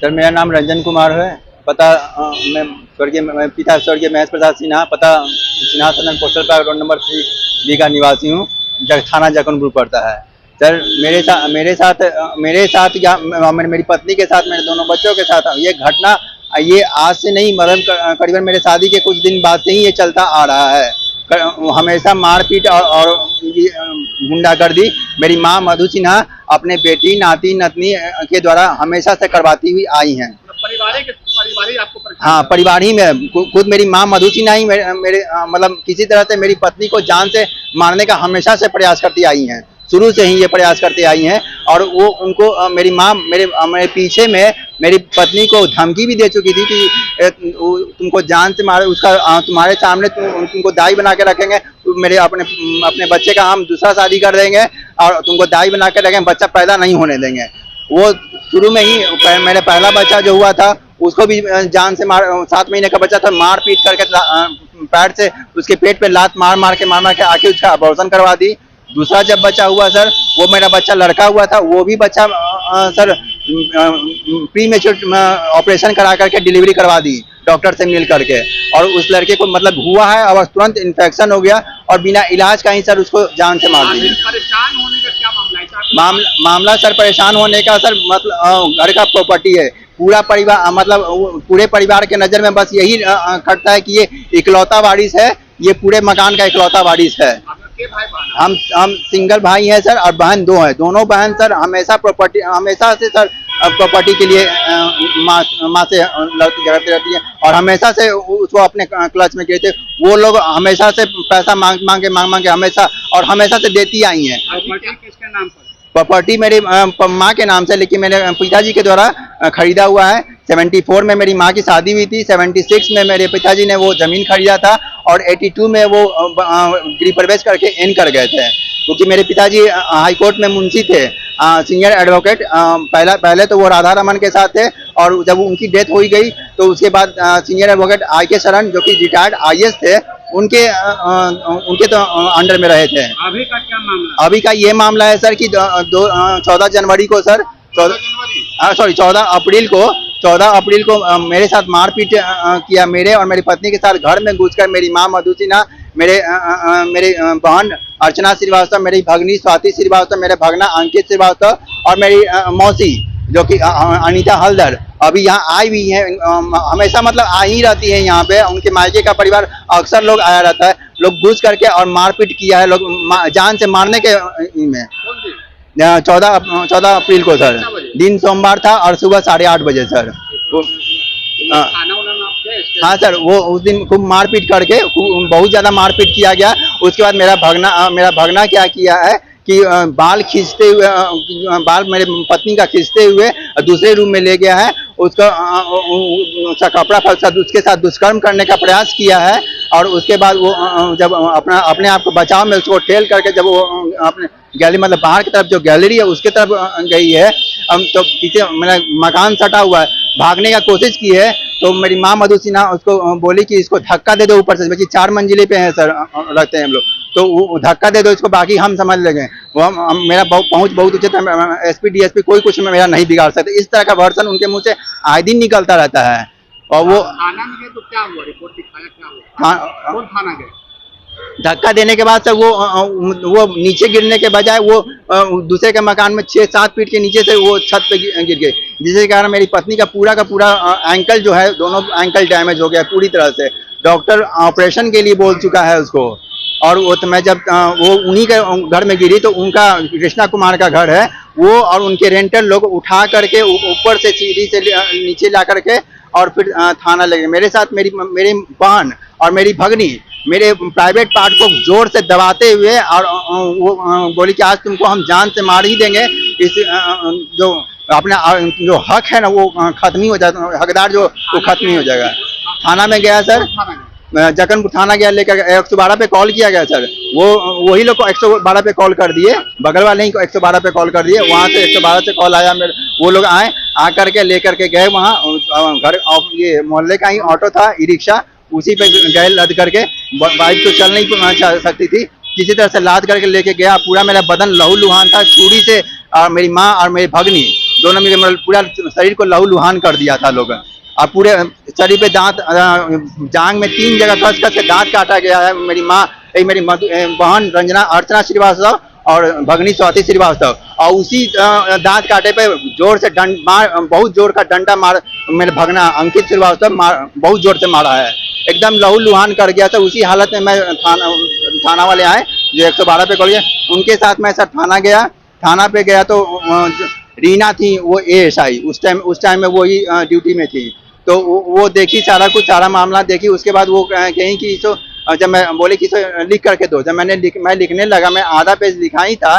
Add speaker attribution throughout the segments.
Speaker 1: Sir मेरा नाम रंजन कुमार है। पता मैं पिता स्वर्गीय महेश प्रसाद सिन्हा, पता Sinha Sadan postal plot road number 3 B का निवासी हूँ। थाना जकनपुर पड़ता है। सर मेरे साथ या मेरी पत्नी के साथ, मेरे दोनों बच्चों के साथ ये घटना, ये आज से नहीं, मतलब करीबन मेरे शादी के कुछ दिन बाद से ही ये चलता आ रहा है। हमेशा मारपीट और गुंडागर्दी मेरी माँ मधु सिन्हा अपने बेटी, नाती, नतनी के द्वारा हमेशा से करवाती हुई आई हैं।
Speaker 2: परिवार आपको
Speaker 1: हाँ, परिवार ही में खुद मेरी माँ मधु सिन्हा ही मेरे मतलब किसी तरह से मेरी पत्नी को जान से मारने का हमेशा से प्रयास करती आई हैं। शुरू से ही ये प्रयास करती आई हैं। और वो उनको मेरी माँ मेरे पीछे में मेरी पत्नी को धमकी भी दे चुकी थी कि तुमको जान से मारे, उसका तुम्हारे सामने तुमको दाई बना के रखेंगे, मेरे अपने बच्चे का हम दूसरा शादी कर देंगे और तुमको दाई बना के रखेंगे, बच्चा पैदा नहीं होने देंगे। वो शुरू में ही मेरा पहला बच्चा जो हुआ था उसको भी जान से 7 महीने का बच्चा था, मार पीट करके पैर से उसके पेट पे लात मार के आके उसका अबॉर्शन करवा दी। दूसरा जब बच्चा हुआ सर, वो मेरा बच्चा लड़का हुआ था, वो भी बच्चा सर प्री मैच्योर ऑपरेशन करा करके डिलीवरी करवा दी डॉक्टर से मिल करके। और उस लड़के को मतलब हुआ है और तुरंत इन्फेक्शन हो गया और बिना इलाज का ही सर उसको जान से मार दी।
Speaker 2: परेशान होने का क्या मामला है?
Speaker 1: मामला सर परेशान होने का सर, मतलब घर का प्रॉपर्टी है, पूरा परिवार, मतलब पूरे परिवार के नज़र में बस यही खटता है कि ये इकलौता वारिस है, ये पूरे मकान का इकलौता वारिस है। हम सिंगल भाई हैं सर और बहन 2 हैं। दोनों बहन सर हमेशा से सर प्रॉपर्टी के लिए माँ से झगड़ती रहती है और हमेशा से उसको अपने क्लच में गिरते। वो लोग हमेशा से पैसा मांग के हमेशा से देती आई हैं।
Speaker 2: किसके नाम पर?
Speaker 1: प्रॉपर्टी मेरी माँ के नाम से, लेकिन मेरे पिताजी के द्वारा खरीदा हुआ है। 74 में मेरी माँ की शादी हुई थी, 76 में मेरे पिताजी ने वो ज़मीन खरीदा था और 82 में वो गृह प्रवेश करके इन कर गए थे, क्योंकि मेरे पिताजी हाईकोर्ट में मुंशी थे, सीनियर एडवोकेट। पहले तो वो राधा रमन के साथ थे और जब उनकी डेथ हो गई तो उसके बाद सीनियर एडवोकेट आर.के. शरण, जो कि रिटायर्ड IAS थे, उनके तो अंडर में रहे थे।
Speaker 2: अभी का क्या मामला?
Speaker 1: अभी का ये मामला है सर कि 14 जनवरी को सर, 14 अप्रैल को मेरे साथ मारपीट किया। मेरे और मेरी पत्नी के साथ घर में घुसकर मेरी माँ मधु सिन्हा, मेरे बहन अर्चना श्रीवास्तव, मेरी भगनी स्वाति श्रीवास्तव, मेरे भगना अंकित श्रीवास्तव और मेरी मौसी जो कि अनीता हल्दर अभी यहाँ आई हुई है। हमेशा मतलब आ ही रहती है यहाँ पे। उनके मायके का परिवार अक्सर लोग आया रहता है। लोग घुस करके और मारपीट किया है, लोग जान से मारने के में 14 अप्रैल को सर, दिन सोमवार था और सुबह 8:30 बजे सर। हाँ सर, वो उस दिन खूब मारपीट करके बहुत ज़्यादा मारपीट किया गया। उसके बाद मेरा भगना क्या किया है कि बाल खींचते हुए, बाल मेरे पत्नी का खींचते हुए दूसरे रूम में ले गया है। उसका कपड़ा फंसा, उसके साथ दुष्कर्म करने का प्रयास किया है। और उसके बाद वो जब अपने आप को बचाव में उसको ठेल करके जब वो अपने गैलरी, मतलब बाहर की तरफ जो गैलरी है उसके तरफ गई है, तो पीछे मेरा मकान सटा हुआ है, भागने का कोशिश की है। तो मेरी माँ मधु सिन्हा उसको बोली कि इसको धक्का दे दो ऊपर से, बल्कि 4 मंजिले पे है सर, रहते हैं हम लोग, तो वो धक्का दे दो इसको, बाकी हम समझ लेंगे। वो मेरा पहुंच बहुत उचित है, SP DSP कोई कुछ मेरा नहीं बिगाड़ सकते। इस तरह का वर्षन उनके मुंह से आए दिन निकलता रहता है। और वो
Speaker 2: थाना में गए तो क्या हुआ? रिपोर्ट दिखाया, क्या हुआ? कौन थाना गए?
Speaker 1: धक्का देने के बाद सर वो नीचे गिरने के बजाय वो दूसरे के मकान में 6-7 फीट के नीचे से वो छत पे गिर गए, जिसके कारण मेरी पत्नी का पूरा एंकल जो है, दोनों एंकल डैमेज हो गया पूरी तरह से। डॉक्टर ऑपरेशन के लिए बोल चुका है उसको। और वो तो मैं जब वो उन्हीं के घर में गिरी तो उनका कृष्णा कुमार का घर है, वो और उनके रेंटर लोग उठा करके ऊपर से सीढ़ी से नीचे ला करके और फिर थाना ले गए। मेरे साथ मेरी बहन और मेरी भगनी मेरे प्राइवेट पार्ट को जोर से दबाते हुए और वो बोली कि आज तुमको हम जान से मार ही देंगे। इस जो अपना जो हक है ना वो खत्म ही हो जाएगा, हकदार जो वो खत्म ही हो जाएगा। थाना में गया सर, जकनपुर थाना गया, लेकर 112 पे कॉल किया गया सर। वही लोग को 112 पे कॉल कर दिए, बगल वाले ही को 112 पे कॉल कर दिए। वहाँ से 112 से कॉल आया, वो लोग आए, आकर के लेकर के गए वहाँ घर, ये मोहल्ले का ही ऑटो था, ई रिक्शा, उसी पे गए लद करके। बाइक तो चल नहीं सकती थी, किसी तरह से लाद करके लेके गया। पूरा मेरा बदन लहू लुहान था, छुरी से। और मेरी माँ और मेरी भगनी दोनों मिलकर पूरा शरीर को लहूलुहान कर दिया था लोग। और पूरे शरीर पे दांत, जांग में 3 जगह कस कस के दांत काटा गया है। मेरी माँ, मेरी बहन रंजना अर्चना श्रीवास्तव और भगनी स्वाति श्रीवास्तव, और उसी दांत काटे पे जोर से बहुत जोर का डंडा मार मेरे भगना अंकित श्रीवास्तव बहुत जोर से मारा है, एकदम लहूलुहान कर गया था। उसी हालत में मैं थाना वाले आए जो 112 पे कॉल किया, उनके साथ मैं सर थाना पे गया तो रीना थी, वो ASI उस टाइम में वही ड्यूटी में थी। तो वो देखी सारा कुछ, सारा मामला देखी। उसके बाद वो कहीं कि इसको, जब मैं बोले कि इसको लिख करके दो, जब मैं लिखने लगा, मैं आधा पेज लिखा ही था,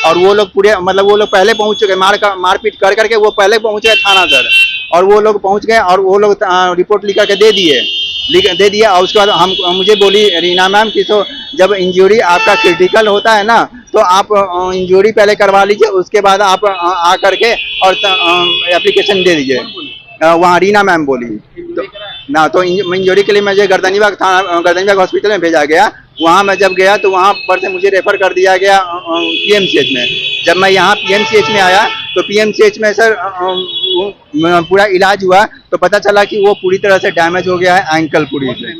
Speaker 1: और वो लोग पूरे मतलब वो लोग पहले पहुंच चुके, मारपीट कर करके वो पहले पहुंच गए थाना सर, और वो लोग पहुंच गए और वो लोग रिपोर्ट लिख करके दे दिया। और उसके बाद मुझे बोली रीना मैम कि तो जब इंजरी आपका क्रिटिकल होता है ना, तो आप इंजरी पहले करवा लीजिए, उसके बाद आप आ करके और एप्लीकेशन दे दीजिए। वहाँ रीना मैम बोली तो इंजरी के लिए मुझे गर्दनीबाग हॉस्पिटल में भेजा गया। वहाँ मैं जब गया तो वहाँ पर से मुझे रेफर कर दिया गया PMCH में। जब मैं यहाँ PMCH में आया तो PMCH में सर पूरा इलाज हुआ तो पता चला कि वो पूरी तरह से डैमेज हो गया है, एंकल पूरी से।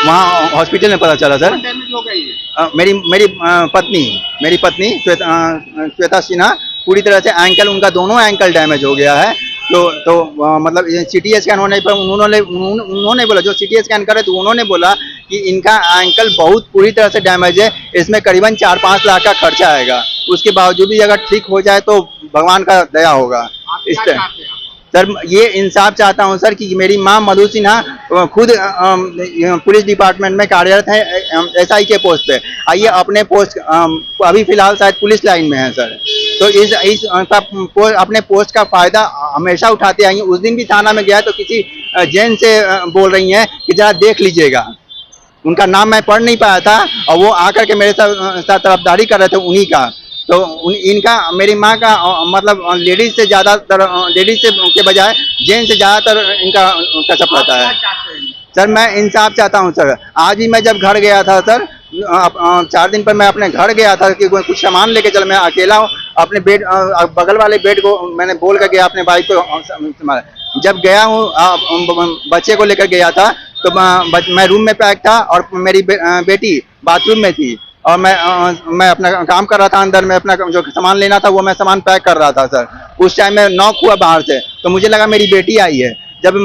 Speaker 1: वहाँ हॉस्पिटल में पता चला सर। मेरी पत्नी श्वेता सिन्हा, पूरी तरह से एंकल, उनका दोनों एंकल डैमेज हो गया है। तो मतलब CT स्कैन होने पर उन्होंने बोला, जो CT स्कैन करे तो उन्होंने बोला कि इनका एंकल बहुत पूरी तरह से डैमेज है, इसमें करीबन 4-5 लाख का खर्चा आएगा। उसके बावजूद भी अगर ठीक हो जाए तो भगवान का दया होगा। इस तरह सर ये इंसाफ चाहता हूं सर कि मेरी मां मधु सिन्हा खुद पुलिस डिपार्टमेंट में कार्यरत है, SI के पोस्ट पे। आइए अपने पोस्ट अभी फिलहाल शायद पुलिस लाइन में है सर, तो इस अपने पोस्ट का फायदा हमेशा उठाते आई। उस दिन भी थाना में गया तो किसी जैन से बोल रही हैं कि जरा देख लीजिएगा, उनका नाम मैं पढ़ नहीं पाया था और वो आकर के मेरे साथ तरफदारी कर रहे थे उन्हीं का। तो इनका, मेरी माँ का मतलब लेडीज से के बजाय जेंट्स से ज़्यादातर इनका टचअप रहता है। सर मैं इंसाफ चाहता हूँ सर। आज ही मैं जब घर गया था सर, 4 दिन पर मैं अपने घर गया था कि कुछ सामान लेके चल, मैं अकेला हूँ, अपने बेड बगल वाले बेड को मैंने बोल कर गया अपने भाई को। जब गया हूँ बच्चे को लेकर गया था तो मैं रूम में पैक था और मेरी बेटी बाथरूम में थी, और मैं अपना काम कर रहा था अंदर में, अपना जो सामान लेना था वो मैं सामान पैक कर रहा था सर। उस टाइम में नॉक हुआ बाहर से, तो मुझे लगा मेरी बेटी आई है। जब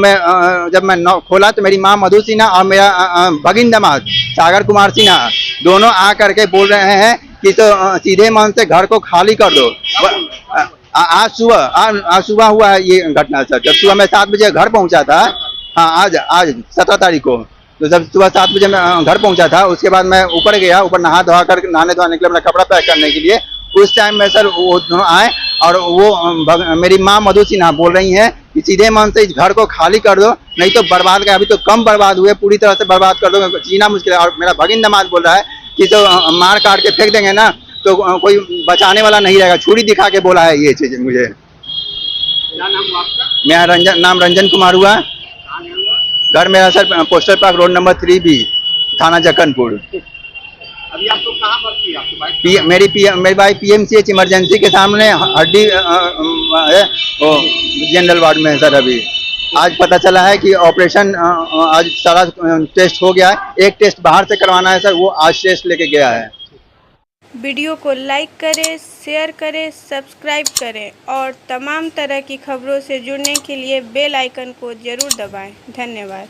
Speaker 1: मैं नॉक खोला तो मेरी माँ मधु सिन्हा और मेरा भगिन दामाद सागर कुमार सिन्हा दोनों आ करके बोल रहे हैं कि तो सीधे मन से घर को खाली कर दो। आज सुबह हुआ है ये घटना सर। जब सुबह मैं 7 बजे घर पहुंचा था, हाँ आज 17 तारीख को, तो जब सुबह 7 बजे मैं घर पहुंचा था, उसके बाद मैं ऊपर गया, ऊपर नहाने धोने के लिए, अपना कपड़ा पैक करने के लिए। उस टाइम में सर वो दोनों आए और वो मेरी माँ मधु सिन्हा बोल रही हैं कि सीधे मन से इस घर को खाली कर दो, नहीं तो बर्बाद कर, अभी तो कम बर्बाद हुए, पूरी तरह से बर्बाद कर दो, जीना मुश्किल है। और मेरा भगिन दामाद बोल रहा है कि तो मार काट के फेंक देंगे ना तो कोई बचाने वाला नहीं रहेगा, छुरी दिखा के बोला है ये चीज मुझे।
Speaker 2: क्या नाम हुआ आपका?
Speaker 1: मेरा नाम रंजन कुमार हुआ। घर मेरा sir postal park road number 3B, थाना जक्कनपुर।
Speaker 2: अभी आप लोग कहाँ भर्ती है? आपकी बाइक?
Speaker 1: मेरी भाई PMCH इमरजेंसी के सामने हड्डी है, वो जनरल वार्ड में है सर। अभी आज पता चला है कि ऑपरेशन आज सारा टेस्ट हो गया है, एक टेस्ट बाहर से करवाना है सर, वो आज टेस्ट लेके गया है।
Speaker 3: वीडियो को लाइक करें, शेयर करें, सब्सक्राइब करें और तमाम तरह की खबरों से जुड़ने के लिए बेल आइकन को ज़रूर दबाएं। धन्यवाद।